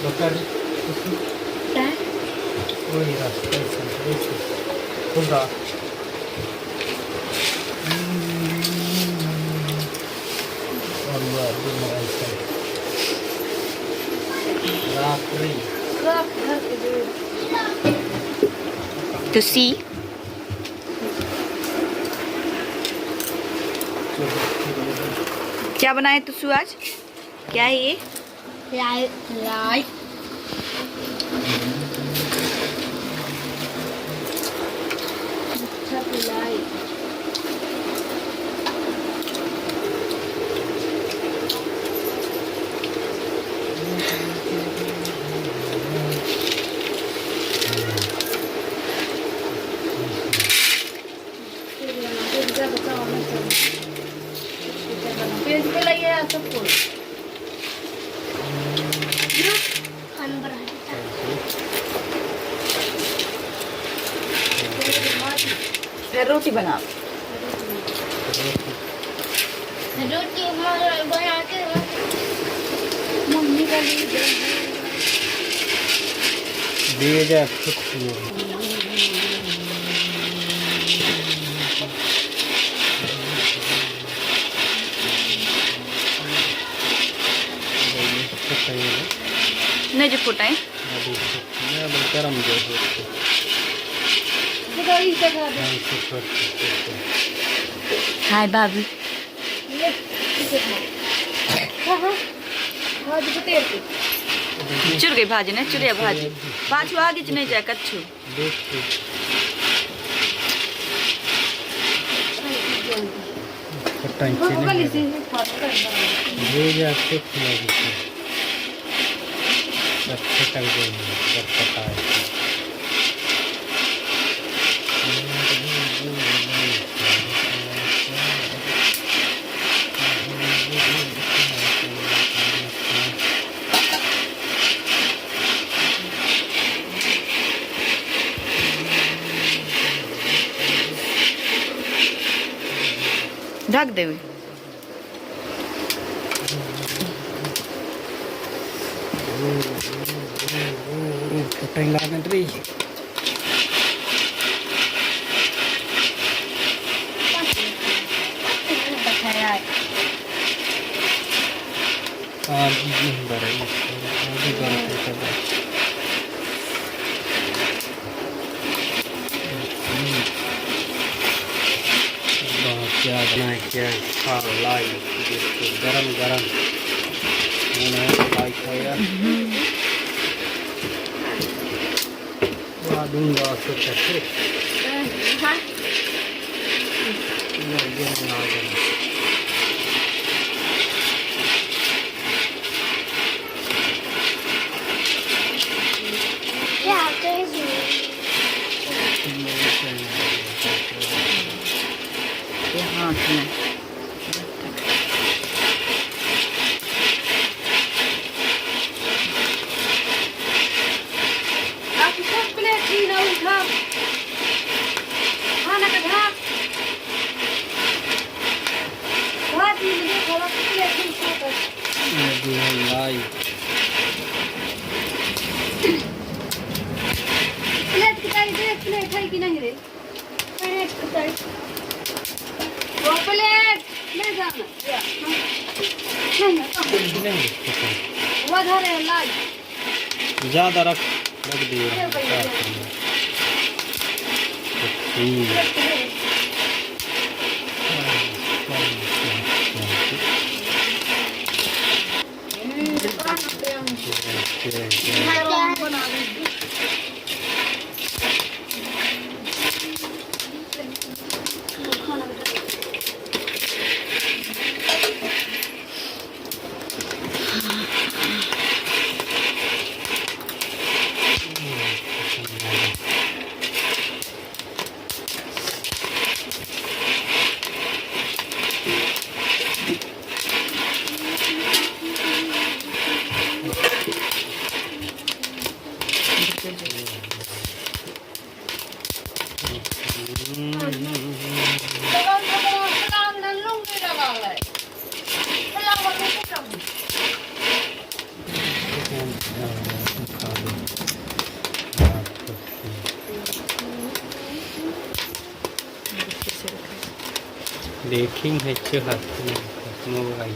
Bakar Dad? वही रास्ता है खुदा Allah mereka रात्रि To see. क्या बनाए तुसु आज? क्या है ये? Like फिर रोटी बना. रोटी बना के मम्मी का दिए जा खुद नहीं जो फुटाए. गरम जो हाय बाबू. चुर गई भाजी ने चुरिया भाजी. पाछू आगे च नहीं जाए कच्छू. ढक दे. क्या बनाए क्या खा लाई गरम गरम लाई खाया दूंगा कैसे हाथ में लाई प्लेट है कि नहीं रे प्लेट ले जाना वो धरे लाई ज्यादा रख दिए खा लो। देखिंग है मोबाइल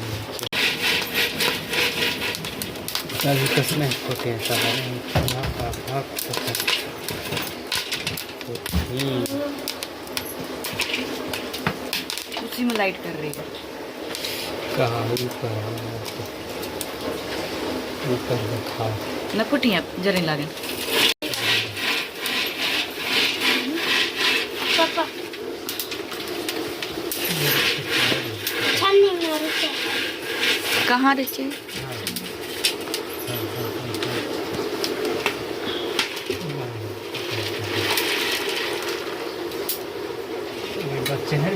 कभी कसम खोटे उसी में लाइट कर रही है। कहाँ ऊपर रखा न फुटियाँ जरे लागे। पापा छन्नी में रखे कहाँ रचे? बच्चे हैं